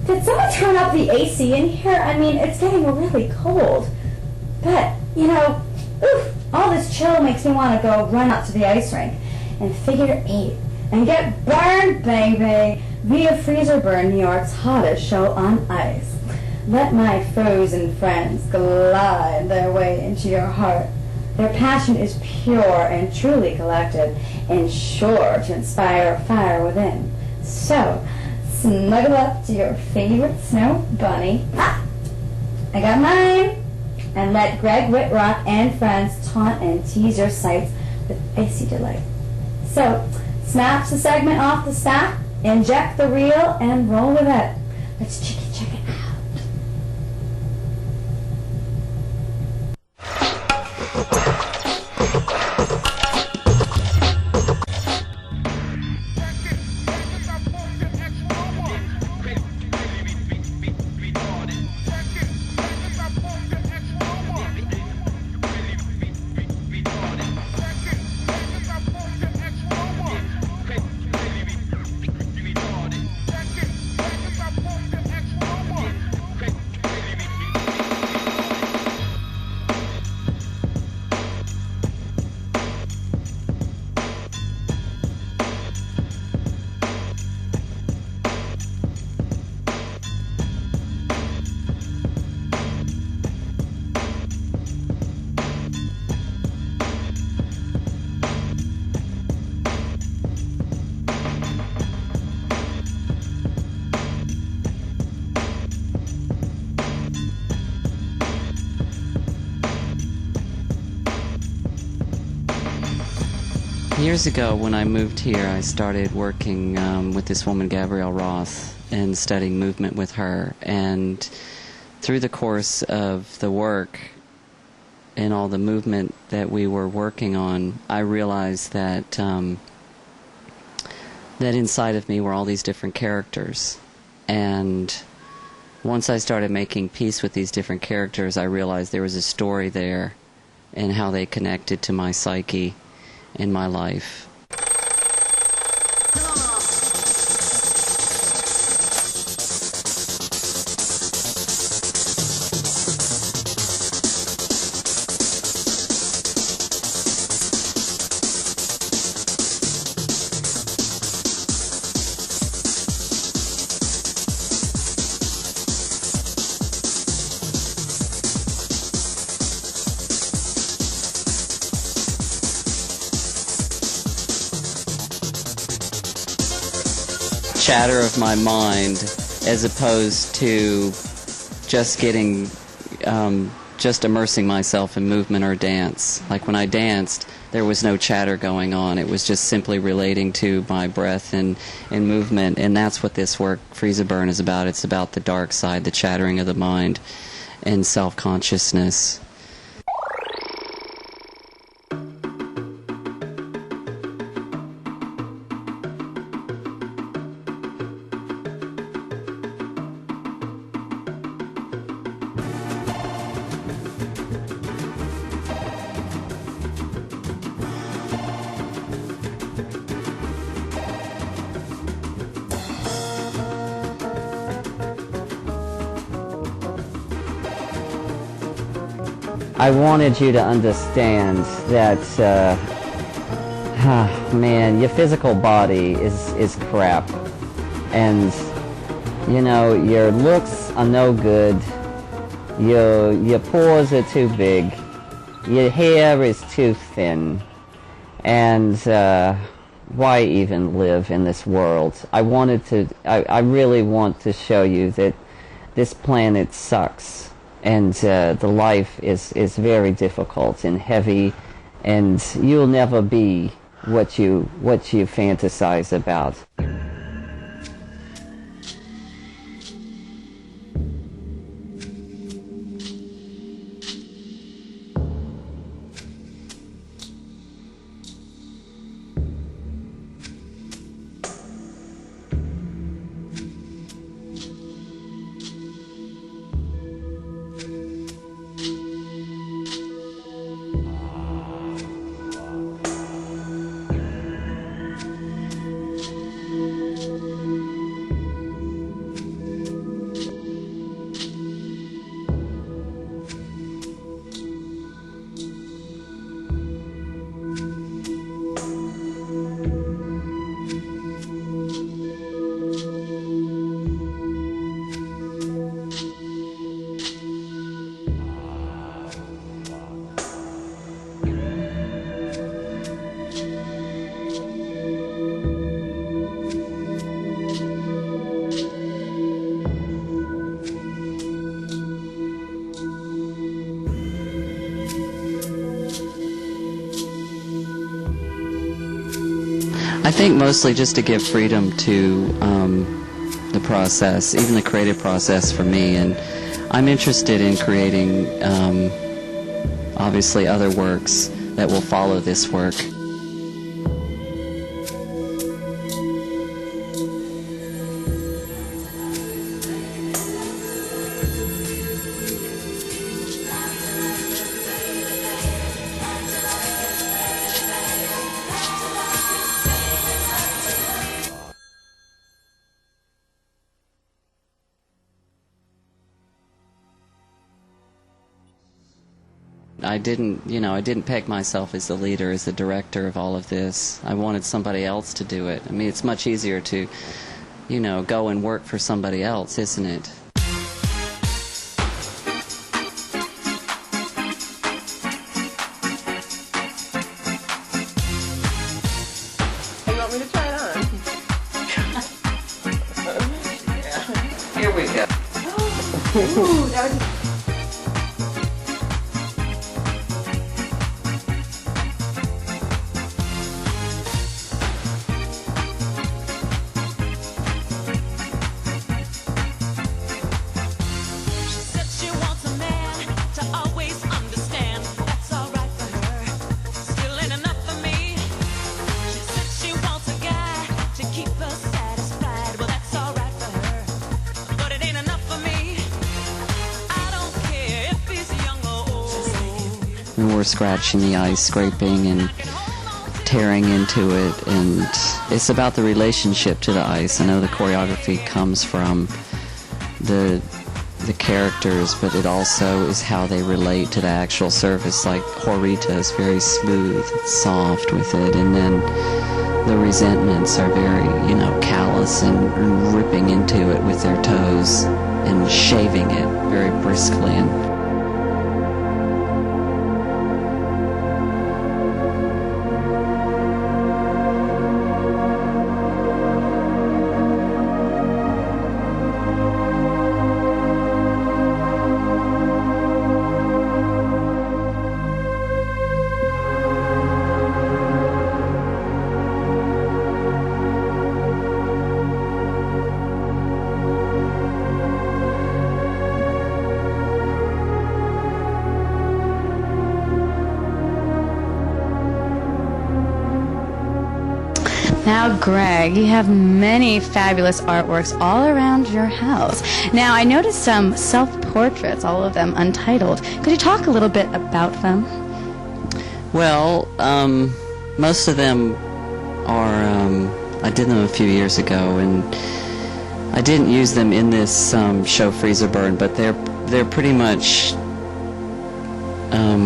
Did someone turn up the AC in here? I mean, it's getting really cold. But, you know, all this chill makes me want to go run out to the ice rink and figure 8 and get burned, baby, via Freezerburn, New York's hottest show on ice. Let my frozen friends glide their way into your heart. Their passion is pure and truly collected and sure to inspire a fire within. So, snuggle up to your favorite snow bunny. I got mine. And let Greg Witrock and friends taunt and tease your sights with icy delight. So, snatch the segment off the stack, inject the reel, and roll with it. Let's check it out. Years ago, when I moved here, I started working with this woman, Gabrielle Roth, and studying movement with her. And through the course of the work and all the movement that we were working on, I realized that that inside of me were all these different characters. And once I started making peace with these different characters, I realized there was a story there and how they connected to my psyche in my life. Chatter of my mind, as opposed to just getting, just immersing myself in movement or dance. Like when I danced, there was no chatter going on. It was just simply relating to my breath and movement, and that's what this work, Freezerburn, is about. It's about the dark side, the chattering of the mind, and self-consciousness. I wanted you to understand that, man, your physical body is crap. And, you know, your looks are no good. Your pores are too big. Your hair is too thin. And, why even live in this world? I really want to show you that this planet sucks. And the life is very difficult and heavy, and you'll never be what you fantasize about. I think mostly just to give freedom to the process, even the creative process for me. And I'm interested in creating, obviously, other works that will follow this work. I didn't peg myself as the leader, as the director of all of this. I wanted somebody else to do it. I mean, it's much easier to, go and work for somebody else, isn't it? You want me to try it on? Here we go. Ooh, that was... And we're scratching the ice, scraping and tearing into it, and it's about the relationship to the ice. I know the choreography comes from the characters, but it also is how they relate to the actual surface. Like Horita is very smooth, soft with it, and then the resentments are very, callous and ripping into it with their toes and shaving it very briskly. And Now, Greg, you have many fabulous artworks all around your house. Now, I noticed some self-portraits, all of them untitled. Could you talk a little bit about them? Well, most of them are, I did them a few years ago, and I didn't use them in this show Freezerburn, but they're pretty much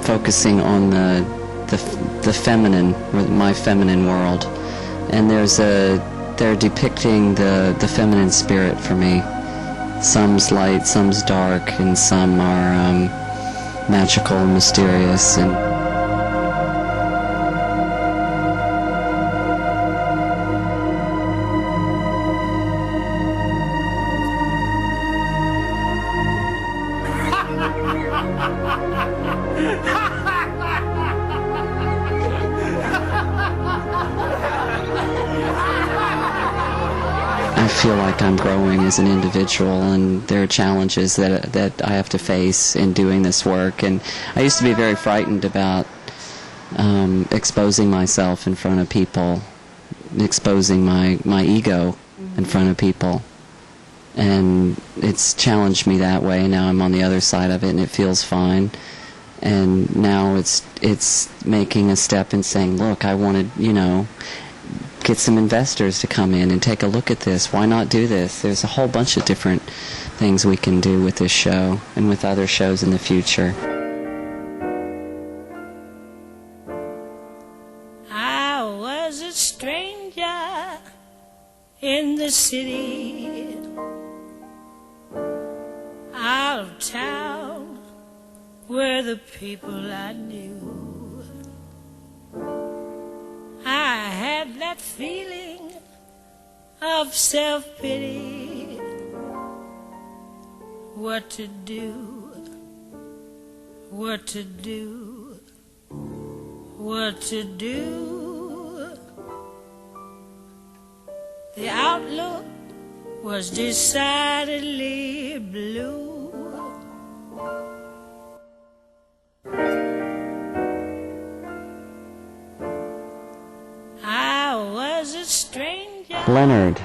focusing on the feminine, or my feminine world. And they're depicting the feminine spirit for me. Some's light, some's dark, and some are magical and mysterious. And I feel like I'm growing as an individual, and there are challenges that I have to face in doing this work. And I used to be very frightened about exposing myself in front of people, exposing my ego in front of people. And it's challenged me that way. Now I'm on the other side of it, and it feels fine. And now it's making a step and saying, look, I want to, get some investors to come in and take a look at this. Why not do this? There's a whole bunch of different things we can do with this show and with other shows in the future. I was a stranger in the city, out of town, where the people I knew. I had that feeling of self-pity. What to do, what to do, what to do. The outlook was decidedly blue. I was a stranger. Leonard,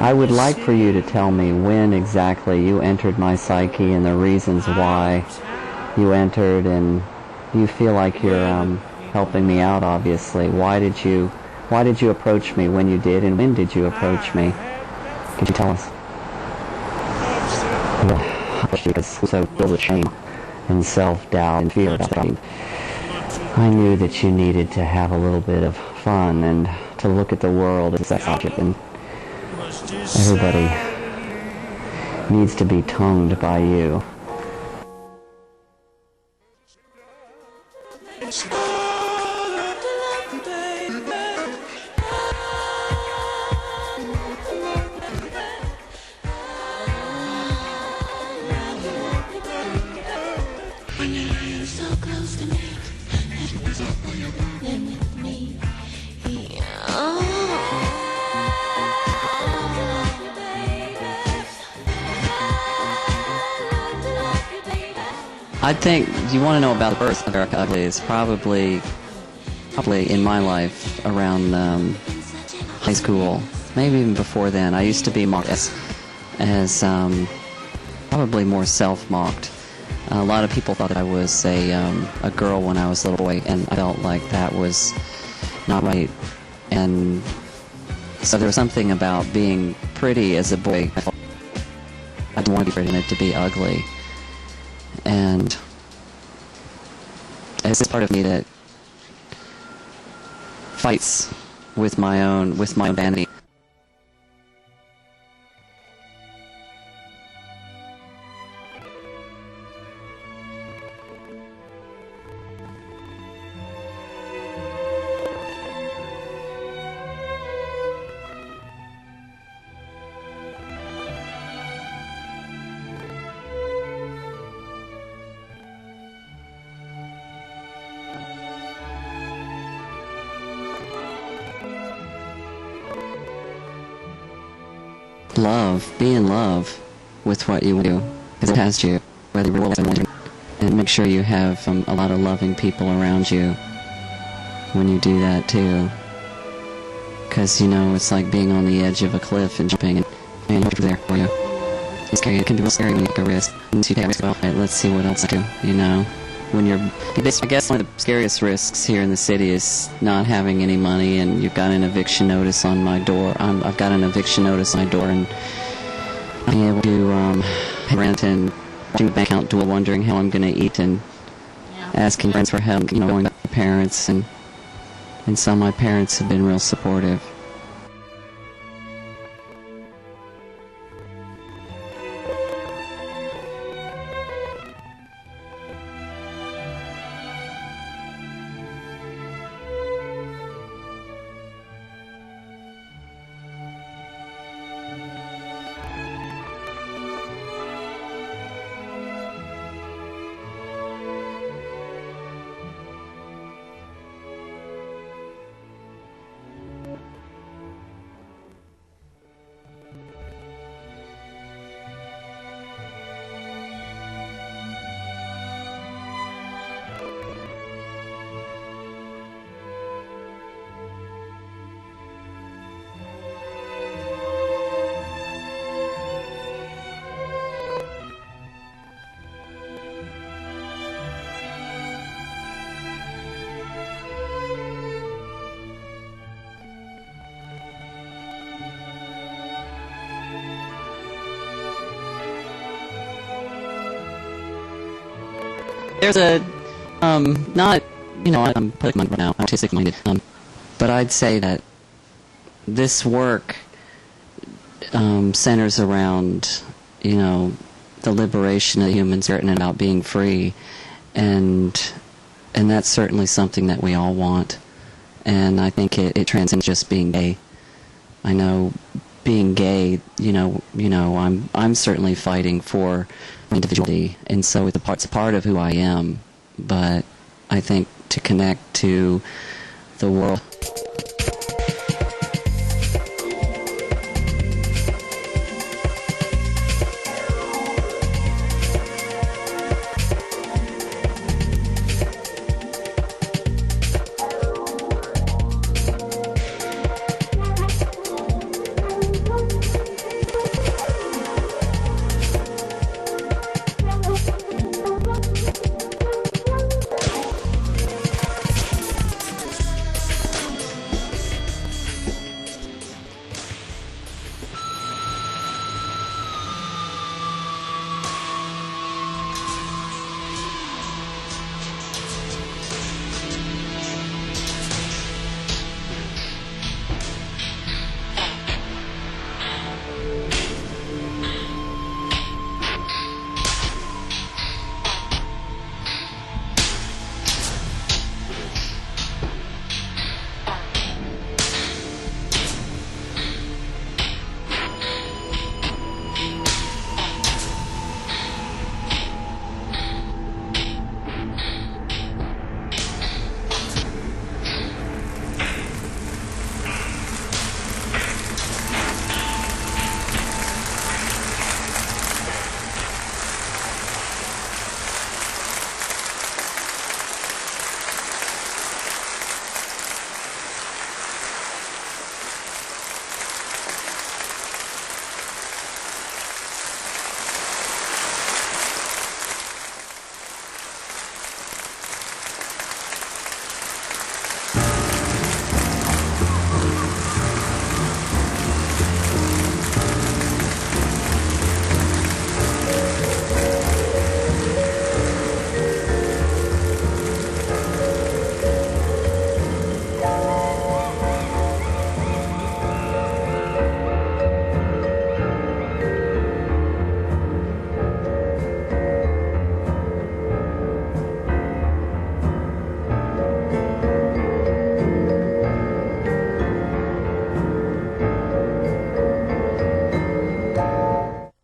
I would like for you to tell me when exactly you entered my psyche and the reasons why you entered, and you feel like you're helping me out, obviously. Why did you approach me when you did, and when did you approach me? Could you tell us? Because I'm so filled with shame and self-doubt and fear about that. I knew that you needed to have a little bit of fun and to look at the world as a sex object, and everybody needs to be tongued by you. I think, you want to know about the birth of Erica Ugly, is probably in my life around high school, maybe even before then. I used to be mocked as probably more self-mocked. A lot of people thought that I was a girl when I was a little boy, and I felt like that was not right. And so there was something about being pretty as a boy. I didn't want to be pretty, and to be ugly. And it's this part of me that fights with my own vanity. Be in love with what you do, because it has you, whether you realize it or not. And make sure you have a lot of loving people around you when you do that too. Because, you know, it's like being on the edge of a cliff and jumping, and man, you're there for you. It's scary. It can be real scary when you take a risk. Once you take a risk, well, right, let's see what else I do, you know. When I guess one of the scariest risks here in the city is not having any money, and you've got an eviction notice on my door. I've got an eviction notice on my door, and being able to pay rent and watching the bank account duel, wondering how I'm going to eat, and asking friends for help, you know, going back to my parents, and so my parents have been real supportive. There's a, not, you know, I'm politically right now, artistically minded, but I'd say that this work centers around, you know, the liberation of the human spirit and about being free, and that's certainly something that we all want, and I think it transcends just being gay. I know being gay, you know, I'm certainly fighting for individuality, and so it's a part of who I am, but I think to connect to the world